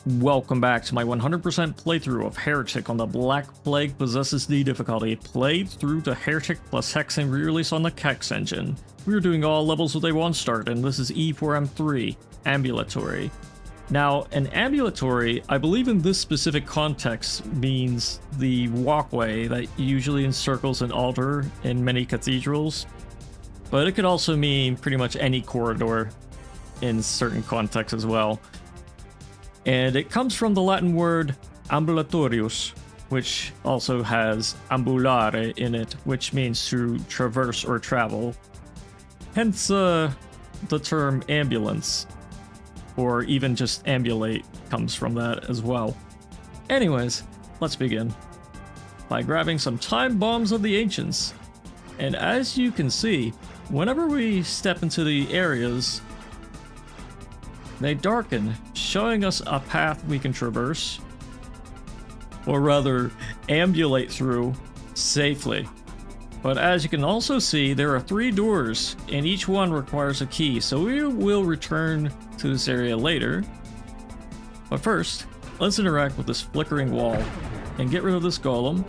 Welcome back to my 100% playthrough of Heretic on the Black Plague Possesses D difficulty, played through to Heretic plus Hexen re-release on the Kex Engine. We are doing all levels with a 1 start, and this is E4M3, Ambulatory. Now, an ambulatory, I believe in this specific context, means the walkway that usually encircles an altar in many cathedrals, but it could also mean pretty much any corridor in certain contexts as well. And it comes from the Latin word ambulatorius, which also has ambulare in it, which means to traverse or travel. Hence the term ambulance, or even just ambulate comes from that as well. Anyways, let's begin by grabbing some time bombs of the ancients. And as you can see, whenever we step into the areas, they darken, showing us a path we can traverse, or rather, ambulate through safely. But as you can also see, there are 3 doors, and each one requires a key, so we will return to this area later. But first, let's interact with this flickering wall, and get rid of this golem,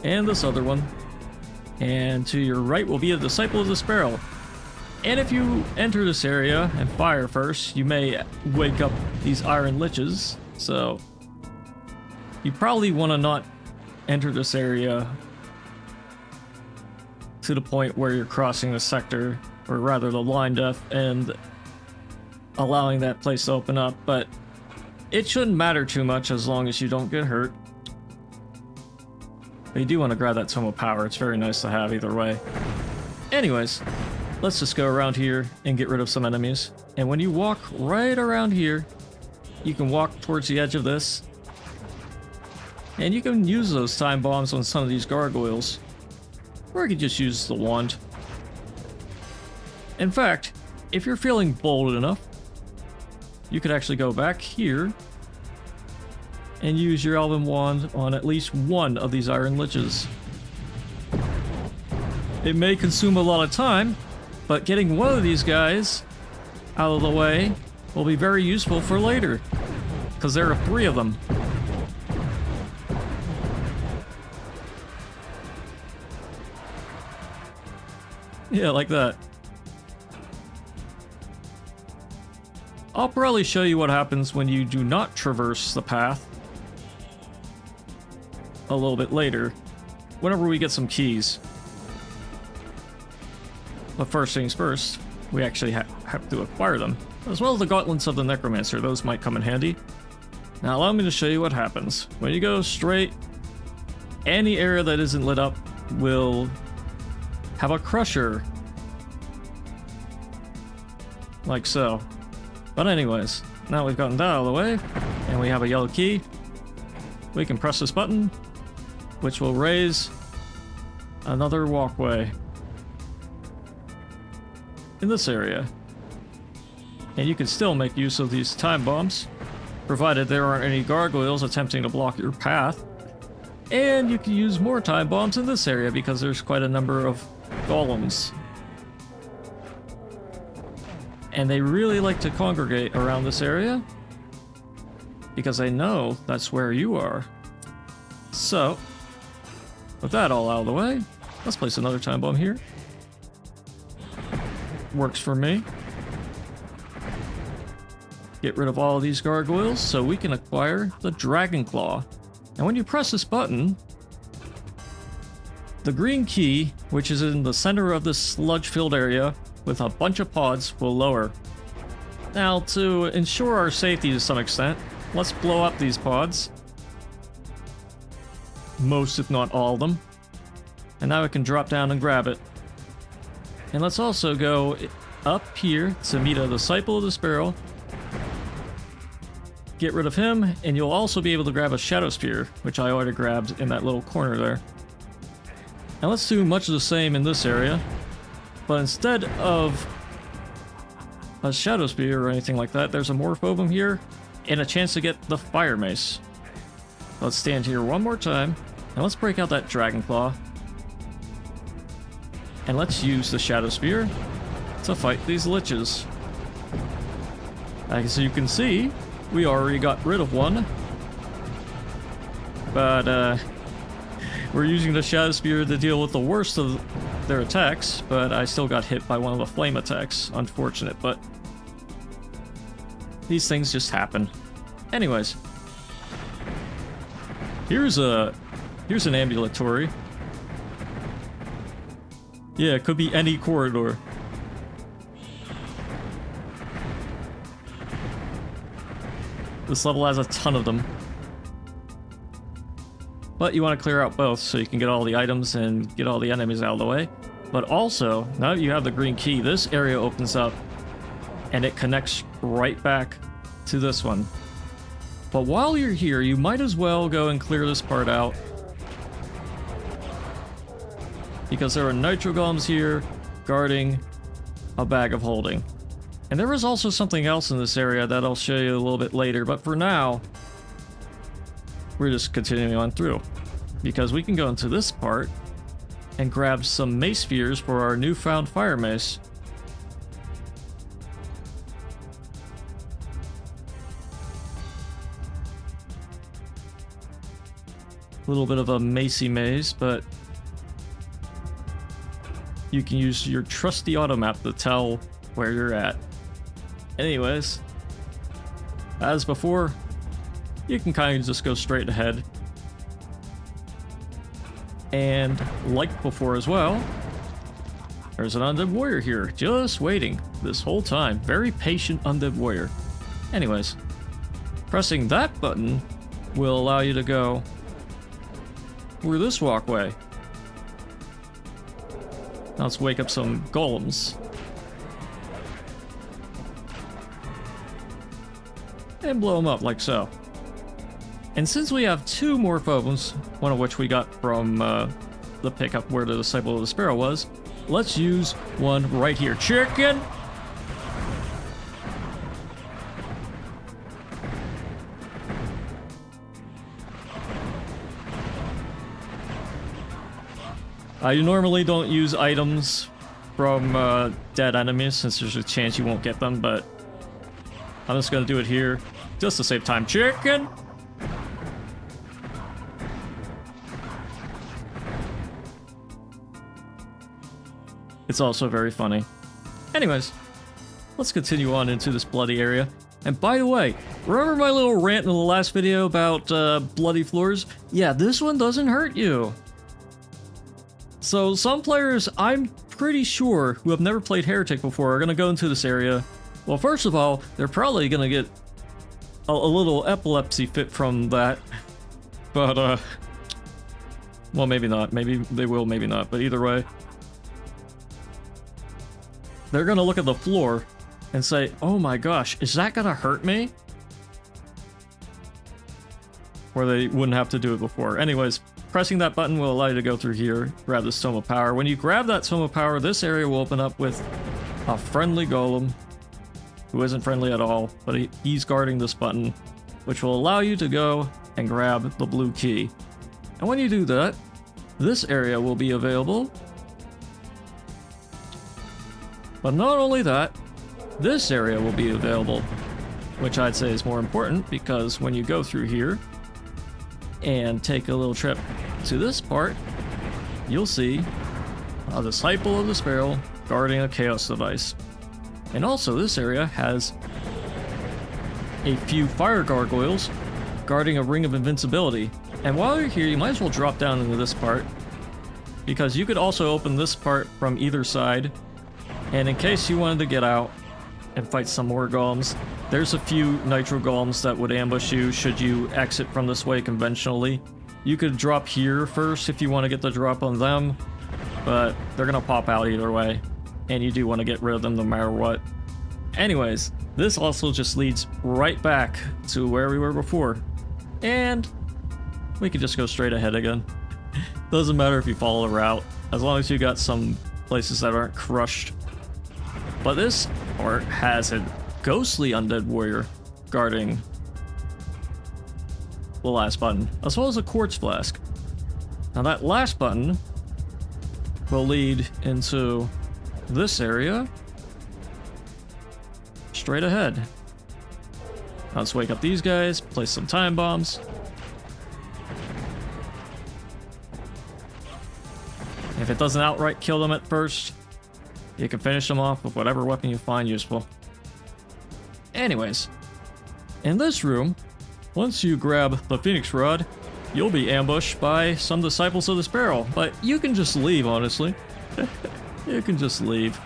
and this other one. And to your right will be a Disciple of the Sparrow. And if you enter this area and fire first, you may wake up these iron liches, so you probably want to not enter this area to the point where you're crossing the sector, or rather the line death, and allowing that place to open up, but it shouldn't matter too much as long as you don't get hurt. But you do want to grab that Tome of Power, it's very nice to have either way. Anyways, let's just go around here and get rid of some enemies. And when you walk right around here, you can walk towards the edge of this, and you can use those time bombs on some of these gargoyles, or you can just use the wand. In fact, if you're feeling bold enough, you could actually go back here and use your Elven Wand on at least one of these iron liches. It may consume a lot of time, but getting one of these guys out of the way will be very useful for later, because there are 3 of them. Yeah, like that. I'll probably show you what happens when you do not traverse the path a little bit later, whenever we get some keys. But first things first, we actually have to acquire them, as well as the Gauntlets of the Necromancer. Those might come in handy. Now allow me to show you what happens. When you go straight, any area that isn't lit up will have a crusher. Like so. But anyways, now we've gotten that out of the way, and we have a yellow key. We can press this button, which will raise another walkway in this area. And you can still make use of these time bombs, provided there aren't any gargoyles attempting to block your path. And you can use more time bombs in this area because there's quite a number of golems. And they really like to congregate around this area because they know that's where you are. So, with that all out of the way, let's place another time bomb here. Works for me. Get rid of all of these gargoyles so we can acquire the Dragon Claw. And when you press this button, the green key, which is in the center of this sludge-filled area with a bunch of pods, will lower. Now, to ensure our safety to some extent, let's blow up these pods. Most, if not all of them. And now we can drop down and grab it. And let's also go up here to meet a Disciple of the Sparrow. Get rid of him, and you'll also be able to grab a Shadow Spear, which I already grabbed in that little corner there. And let's do much of the same in this area, but instead of a Shadow Spear or anything like that, there's a Morphobum here, and a chance to get the Fire Mace. Let's stand here one more time, and let's break out that Dragon Claw. And let's use the Shadow Spear to fight these liches. As you can see, we already got rid of one. But we're using the Shadow Spear to deal with the worst of their attacks, but I still got hit by one of the flame attacks. Unfortunate, but these things just happen. Anyways, here's an ambulatory. Yeah, it could be any corridor. This level has a ton of them. But you want to clear out both so you can get all the items and get all the enemies out of the way. But also, now that you have the green key, this area opens up and it connects right back to this one. But while you're here, you might as well go and clear this part out, because there are nitro golems here guarding a bag of holding. And there is also something else in this area that I'll show you a little bit later, but for now, we're just continuing on through, because we can go into this part and grab some mace spheres for our newfound fire mace. A little bit of a macey maze, but you can use your trusty auto map to tell where you're at. Anyways, as before, you can kind of just go straight ahead. And like before as well, there's an undead warrior here, just waiting this whole time. Very patient undead warrior. Anyways, pressing that button will allow you to go through this walkway. Now let's wake up some golems. And blow them up like so. And since we have two more foams, one of which we got from the pickup where the Disciple of the Sparrow was, let's use one right here. Chicken! I normally don't use items from dead enemies since there's a chance you won't get them, but I'm just gonna do it here just to save time. Chicken! It's also very funny. Anyways, let's continue on into this bloody area. And by the way, remember my little rant in the last video about bloody floors? Yeah, this one doesn't hurt you. So some players, I'm pretty sure, who have never played Heretic before are going to go into this area. Well, first of all, they're probably going to get a little epilepsy fit from that. But, well, maybe not. Maybe they will, maybe not. But either way, they're going to look at the floor and say, oh my gosh, is that going to hurt me? Where they wouldn't have to do it before. Anyways, pressing that button will allow you to go through here, grab the Tome of Power. When you grab that Tome of Power, this area will open up with a friendly golem, who isn't friendly at all, but he's guarding this button, which will allow you to go and grab the blue key. And when you do that, this area will be available. But not only that, this area will be available, which I'd say is more important, because when you go through here and take a little trip to this part, you'll see a Disciple of the Sparrow guarding a Chaos device. And also this area has a few fire gargoyles guarding a ring of invincibility. And while you're here, you might as well drop down into this part, because you could also open this part from either side. And in case you wanted to get out and fight some more golems, there's a few nitro golems that would ambush you should you exit from this way conventionally. You could drop here first if you want to get the drop on them, but they're gonna pop out either way, and you do want to get rid of them no matter what. Anyways, this also just leads right back to where we were before, and we can just go straight ahead again. Doesn't matter if you follow the route, as long as you got some places that aren't crushed. But this part has a ghostly undead warrior guarding the last button, as well as a quartz flask. Now that last button will lead into this area straight ahead. Let's wake up these guys, place some time bombs. If it doesn't outright kill them at first, you can finish them off with whatever weapon you find useful. Anyways, in this room, once you grab the Phoenix Rod, you'll be ambushed by some Disciples of the Sparrow, but you can just leave, honestly. You can just leave.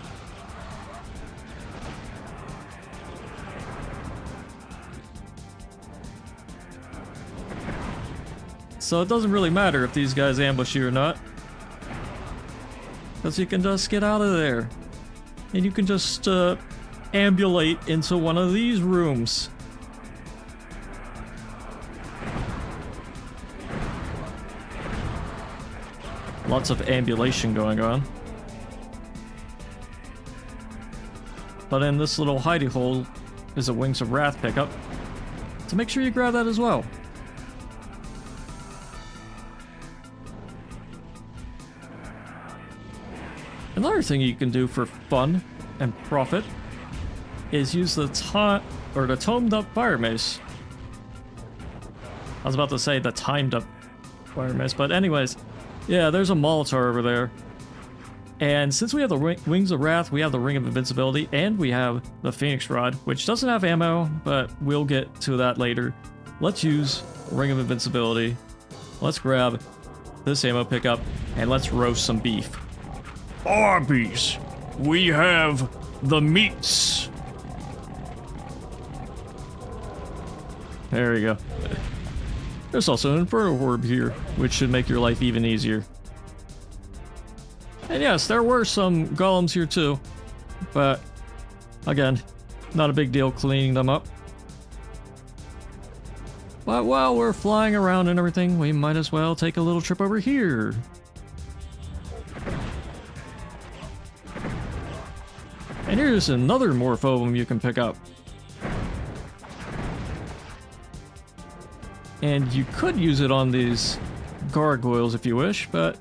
So it doesn't really matter if these guys ambush you or not, because you can just get out of there. And you can just ambulate into one of these rooms. Lots of ambulation going on. But in this little hidey hole is a Wings of Wrath pickup. So make sure you grab that as well. Another thing you can do for fun and profit is use the tomed up fire mace. I was about to say the timed up fire mace, but anyways, yeah, there's a Molitor over there. And since we have the Wings of Wrath, we have the Ring of Invincibility, and we have the Phoenix Rod, which doesn't have ammo, but we'll get to that later. Let's use Ring of Invincibility. Let's grab this ammo pickup, and let's roast some beef. Arby's, we have the meats. There we go. There's also an Inferno Orb here, which should make your life even easier. And yes, there were some golems here too, but again, not a big deal cleaning them up. But while we're flying around and everything, we might as well take a little trip over here. And here's another Morphobum you can pick up. And you could use it on these gargoyles if you wish, but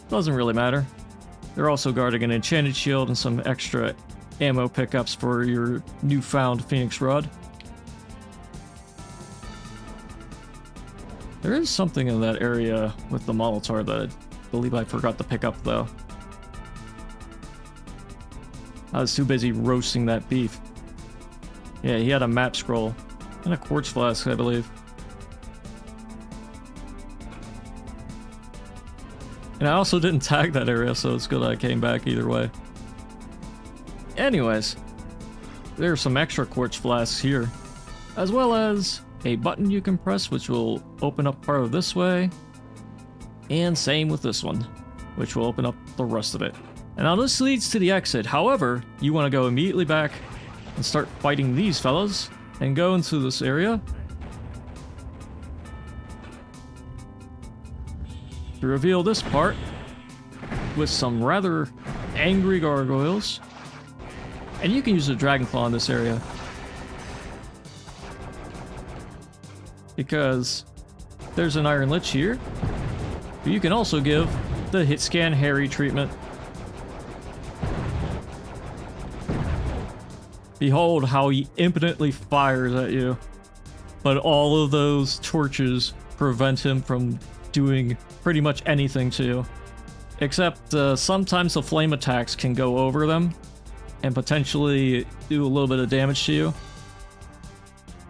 doesn't really matter. They're also guarding an enchanted shield and some extra ammo pickups for your newfound Phoenix Rod. There is something in that area with the Molitor that I believe I forgot to pick up though. I was too busy roasting that beef. Yeah, he had a map scroll and a quartz flask, I believe. And I also didn't tag that area, so it's good I came back either way. Anyways, there's some extra quartz flasks here, as well as a button you can press which will open up part of this way, and same with this one, which will open up the rest of it. And now this leads to the exit. However, you want to go immediately back and start fighting these fellas and go into this area to reveal this part with some rather angry gargoyles. And you can use a Dragon Claw in this area, because there's an Iron Lich here, but you can also give the hit scan Harry treatment. Behold how he impotently fires at you, but all of those torches prevent him from doing pretty much anything to you. Except sometimes the flame attacks can go over them and potentially do a little bit of damage to you.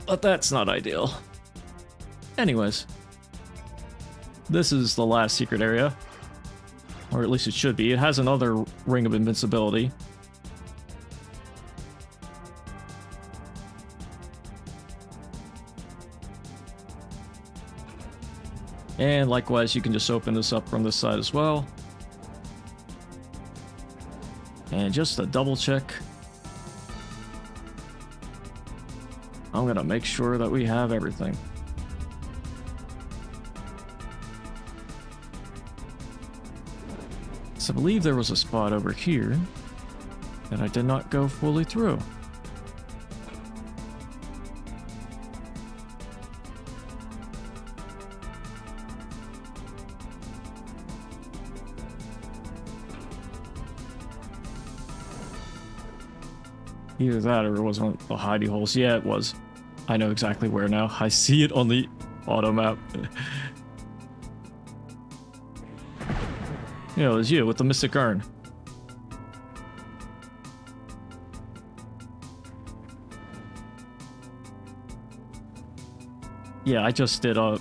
But that's not ideal. Anyways, this is the last secret area. Or at least it should be. It has another Ring of Invincibility. And likewise, you can just open this up from this side as well. And just to double check, I'm gonna make sure that we have everything. So I believe there was a spot over here that I did not go fully through. Either that or it wasn't the hidey holes. Yeah, it was. I know exactly where now. I see it on the auto map. Yeah, it was you with the Mystic Urn. Yeah, I just did a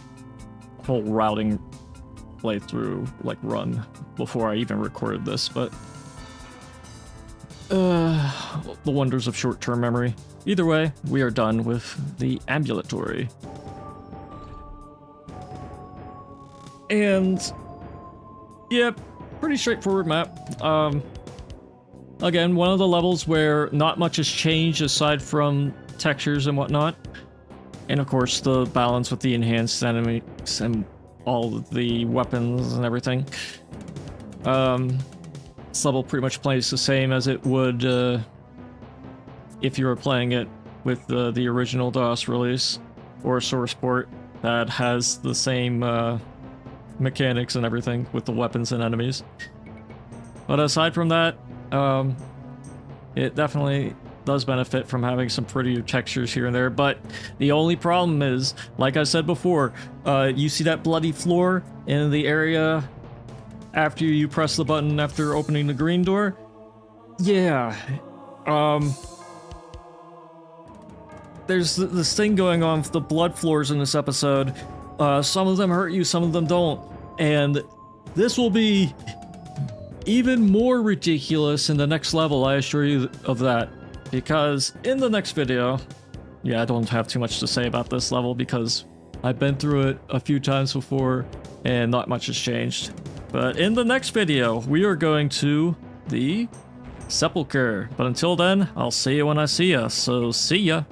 whole routing playthrough, like, run before I even recorded this, but the wonders of short-term memory. Either way, we are done with the Ambulatory. And yeah, pretty straightforward map. Again, one of the levels where not much has changed aside from textures and whatnot. And of course, the balance with the enhanced enemies and all of the weapons and everything. This level pretty much plays the same as it would if you were playing it with the original DOS release or source port that has the same mechanics and everything with the weapons and enemies. But aside from that, it definitely does benefit from having some prettier textures here and there, but the only problem is, like I said before, you see that bloody floor in the area after you press the button after opening the green door? Yeah, there's this thing going on with the blood floors in this episode. Some of them hurt you, some of them don't, and this will be even more ridiculous in the next level, I assure you of that. Because in the next video, yeah, I don't have too much to say about this level because I've been through it a few times before and not much has changed. But in the next video, we are going to the Sepulchre. But until then, I'll see you when I see ya, so see ya.